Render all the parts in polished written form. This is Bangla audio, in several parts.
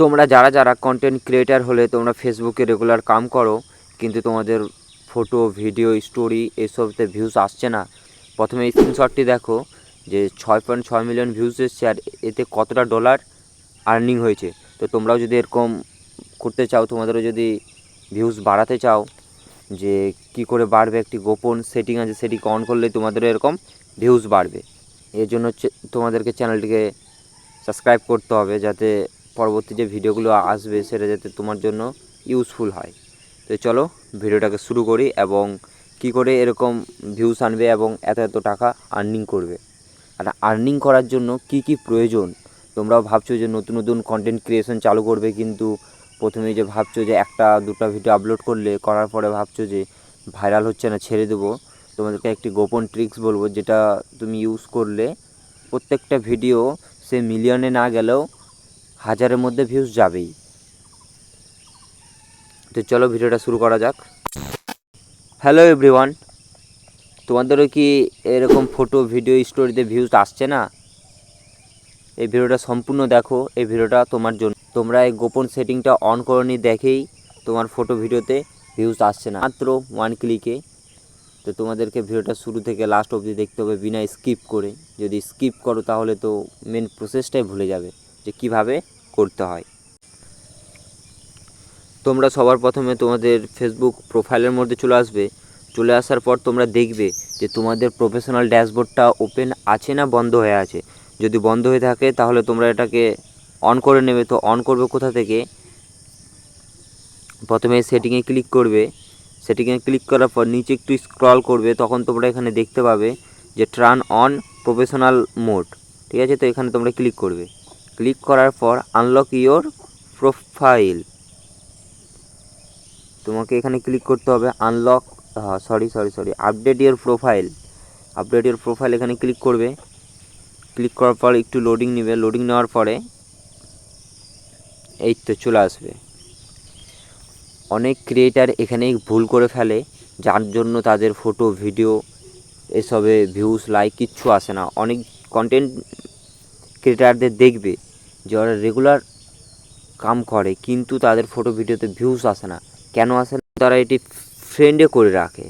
তোমরা যারা যারা কন্টেন্ট ক্রিয়েটার হলে তোমরা ফেসবুকে রেগুলার কাম করো, কিন্তু তোমাদের ফটো, ভিডিও, স্টোরি এসবতে ভিউজ আসছে না। প্রথমে এই স্ক্রিনশটটি দেখো যে 6.6 মিলিয়ন ভিউজ এসছে, আর এতে কতটা ডলার আর্নিং হয়েছে। তো তোমরাও যদি এরকম করতে চাও, তোমাদেরও যদি ভিউজ বাড়াতে চাও, যে কি করে বাড়বে, একটি গোপন সেটিং আছে, সেটিকে অন করলে তোমাদেরও এরকম ভিউজ বাড়বে। এর জন্য তোমাদেরকে চ্যানেলটিকে সাবস্ক্রাইব করতে হবে, যাতে পরবর্তী যে ভিডিওগুলো আসবে সেটা যাতে তোমার জন্য ইউজফুল হয়। তো চলো ভিডিওটাকে শুরু করি, এবং কি করে এরকম ভিউজ আনবে এবং এত এত টাকা আর্নিং করবে। আর আর্নিং করার জন্য কি কি প্রয়োজন, তোমরাও ভাবছো যে নতুন নতুন কন্টেন্ট ক্রিয়েশন চালু করবে, কিন্তু প্রথমেই যে ভাবছো যে একটা দুটো ভিডিও আপলোড করার পরে ভাবছো যে ভাইরাল হচ্ছে না, ছেড়ে দেবো। তোমাদেরকে একটি গোপন ট্রিক্স বলবো, যেটা তুমি ইউজ করলে প্রত্যেকটা ভিডিও সে মিলিয়নে না গেলেও হাজারের মধ্যে ভিউজ যাবেই। তো চলো ভিডিওটা শুরু করা যাক। হ্যালো এভরিওয়ান, তোমাদেরও কি এরকম ফটো, ভিডিও, স্টোরিতে ভিউজ আসছে না? এই ভিডিওটা সম্পূর্ণ দেখো, এই ভিডিওটা তোমার জন্য। তোমরা এই গোপন সেটিংটা অন করনি দেখেই তোমার ফটো, ভিডিওতে ভিউজ আসছে না, মাত্র 1 ক্লিকে। তো তোমাদেরকে ভিডিওটা শুরু থেকে লাস্ট অবধি দেখতে হবে বিনা স্কিপ করে। যদি স্কিপ করো তাহলে তো মেন প্রসেসটাই ভুলে যাবে যে কিভাবে করতে হয়। তোমরা সবার প্রথমে তোমাদের ফেসবুক প্রোফাইলের মধ্যে চলে আসার পর তোমরা দেখবে যে তোমাদের প্রফেশনাল ড্যাশবোর্ডটা ওপেন আছে না বন্ধ হয়ে আছে। যদি বন্ধ হয়ে থাকে তাহলে তোমরা এটাকে অন করে নেবে। তো অন করবে কোথা থেকে? প্রথমে সেটিংয়ে ক্লিক করবে। সেটিংয়ে ক্লিক করার পর নিচে একটু স্ক্রল করবে, তখন তোমরা এখানে দেখতে পাবে যে টার্ন অন প্রফেশনাল মোড। ঠিক আছে, তো এখানে তোমরা ক্লিক করবে। ক্লিক করার পর আনলক ইওর প্রোফাইল, তোমাকে এখানে ক্লিক করতে হবে। আনলক আপডেট ইওর প্রোফাইল এখানে ক্লিক করবে। ক্লিক করার পর একটু লোডিং নেবে। লোডিং নেওয়ার পরে এই তো চলে আসবে। অনেক ক্রিয়েটার এখানেই ভুল করে ফেলে, যার জন্য তাদের ফটো, ভিডিও এসবে ভিউজ, লাইক কিচ্ছু আসে না। অনেক কন্টেন্ট ক্রিয়েটারদের দেখবে যে ওরা রেগুলার কাম করে, কিন্তু তাদের ফটো, ভিডিওতে ভিউজ আসে না। কেন আসে না? তারা এটি ফ্রেন্ডে করে রাখে,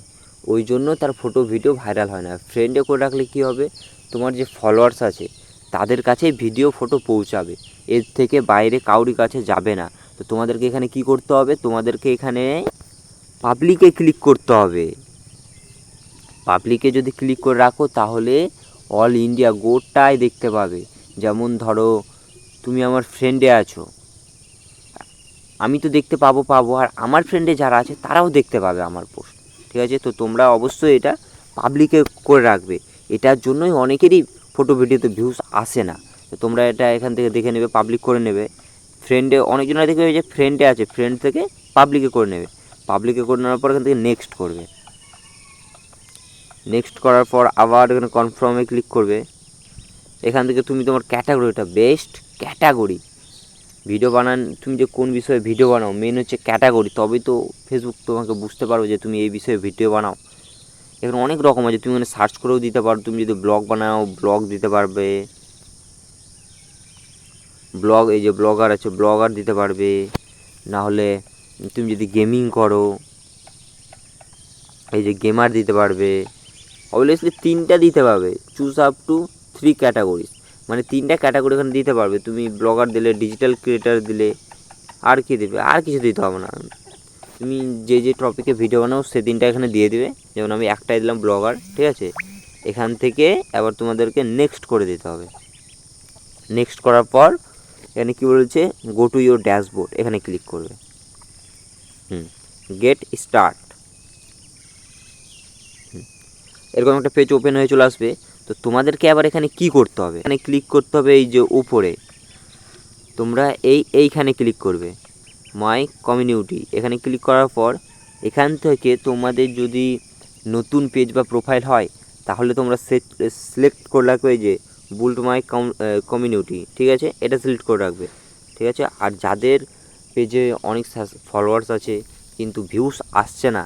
ওই জন্য তার ফটো, ভিডিও ভাইরাল হয় না। ফ্রেন্ডে করে রাখলে কী হবে, তোমার যে ফলোয়ার্স আছে তাদের কাছে ভিডিও, ফটো পৌঁছাবে, এর থেকে বাইরে কাউরি কাছে যাবে না। তো তোমাদেরকে এখানে কি করতে হবে, তোমাদেরকে এখানে পাবলিকে ক্লিক করতে হবে। পাবলিকে যদি ক্লিক করে রাখো তাহলে অল ইন্ডিয়া গোটায় দেখতে পাবে। যেমন ধরো তুমি আমার ফ্রেন্ডে আছো, আমি তো দেখতে পাবো, আর আমার ফ্রেন্ডে যারা আছে তারাও দেখতে পাবে আমার পোস্ট। ঠিক আছে, তো তোমরা অবশ্যই এটা পাবলিকে করে রাখবে। এটার জন্যই অনেকেরই ফটো, ভিডিওতে ভিউজ আসে না। তো তোমরা এটা এখান থেকে দেখে নেবে, পাবলিক করে নেবে। ফ্রেন্ডে অনেকজনের দেখবে যে ফ্রেন্ডে আছে, ফ্রেন্ড থেকে পাবলিকে করে নেবে। পাবলিকে করে নেওয়ার পর এখান থেকে নেক্সট করবে। নেক্সট করার পর আবার এখানে কনফার্মে ক্লিক করবে। এখান থেকে তুমি তোমার ক্যাটাগরিটা, বেস্ট ক্যাটাগরি ভিডিও বানান, তুমি যে কোন বিষয়ে ভিডিও বানাও, মেন হচ্ছে ক্যাটাগরি, তবেই তো ফেসবুক তোমাকে বুঝতে পারবে যে তুমি এই বিষয়ে ভিডিও বানাও। এখানে অনেক রকম আছে, তুমি মানে সার্চ করেও দিতে পারো। তুমি যদি ব্লগ বানাও, ব্লগ দিতে পারবে। ব্লগ, এই যে ব্লগার আছে, ব্লগার দিতে পারবে। না হলে তুমি যদি গেমিং করো, এই যে গেমার দিতে পারবে। অবভিয়াসলি 3টা দিতে পারবে, চুজ আপ টু 3 ক্যাটাগরিজ, মানে 3টা ক্যাটাগরি এখানে দিতে পারবে। তুমি ব্লগার দিলে, ডিজিটাল ক্রিয়েটার দিলে, আর কি দেবে, আর কিছু দিতে হবে না। তুমি যে যে টপিকে ভিডিও বানাও সে 3টা এখানে দিয়ে দেবে। যেমন আমি একটাই দিলাম, ব্লগার। ঠিক আছে, এখান থেকে আবার তোমাদেরকে নেক্সট করে দিতে হবে। নেক্সট করার পর এখানে কী বলছে, গো টু ইউর ড্যাশবোর্ড, এখানে ক্লিক করবে। গেট স্টার্ট, এরকম একটা পেজ ওপেন হয়ে চলে আসবে। তো তোমাদেরকে আবার এখানে কি করতে হবে, এখানে ক্লিক করতে হবে। এই যে উপরে তোমরা এইখানে ক্লিক করবে, মাই কমিউনিটি, এখানে ক্লিক করার পর এখান থেকে তোমাদের যদি নতুন পেজ বা প্রোফাইল হয় তাহলে তোমরা সিলেক্ট করে রাখবে এই যে বুল্ড মাই কমিউনিটি। ঠিক আছে, এটা সিলেক্ট করে রাখবে। ঠিক আছে, আর যাদের পেজে অনেক ফলোয়ার্স আছে কিন্তু ভিউস আসছে না,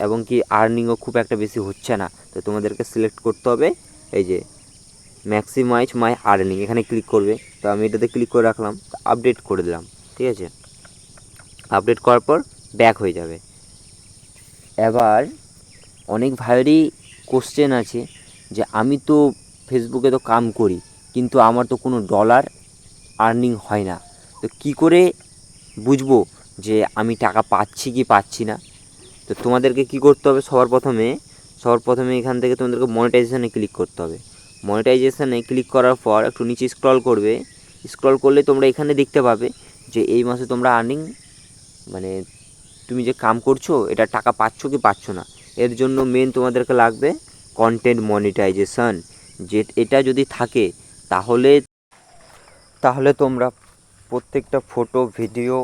এবং কি আর্নিংও খুব একটা বেশি হচ্ছে না, তো তোমাদেরকে সিলেক্ট করতে হবে এই যে ম্যাক্সিমাইজ মাই আর্নিং, এখানে ক্লিক করবে। তো আমি এটাতে ক্লিক করে রাখলাম, আপডেট করে দিলাম। ঠিক ঠিক আছে, আপডেট করার পর ব্যাক হয়ে যাবে। এবার অনেক ভাইয়েরই কোশ্চেন আছে যে আমি তো ফেসবুকে তো কাম করি, কিন্তু আমার তো কোনো ডলার আর্নিং হয় না, তো কী করে বুঝবো যে আমি টাকা পাচ্ছি কি পাচ্ছি না? তো তোমাদেরকে কী করতে হবে, সবার প্রথমে এখান থেকে তোমাদেরকে মনিটাইজেশানে ক্লিক করতে হবে। মনিটাইজেশানে ক্লিক করার পর একটু নিচে স্ক্রল করবে। স্ক্রল করলে তোমরা এখানে দেখতে পাবে যে এই মাসে তোমরা আর্নিং, মানে তুমি যে কাম করছো এটা টাকা পাচ্ছ কি পাচ্ছ না। এর জন্য মেন তোমাদেরকে লাগবে কন্টেন্ট মনিটাইজেশন। যে এটা যদি থাকে তাহলে তাহলে তোমরা প্রত্যেকটা ফটো, ভিডিও,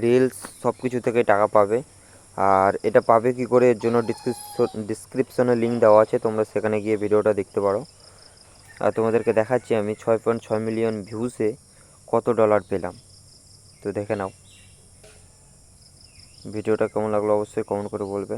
রিলস সব কিছু থেকে টাকা পাবে। আর এটা পাবে কি করে, এর জন্য ডিসক্রিপশনে লিঙ্ক দেওয়া আছে, তোমরা সেখানে গিয়ে ভিডিওটা দেখতে পারো। আর তোমাদেরকে দেখাচ্ছি আমি 6.6 মিলিয়ন ভিউসে কত ডলার পেলাম, তো দেখে নাও। ভিডিওটা কেমন লাগলো অবশ্যই কমেন্ট করে বলবে।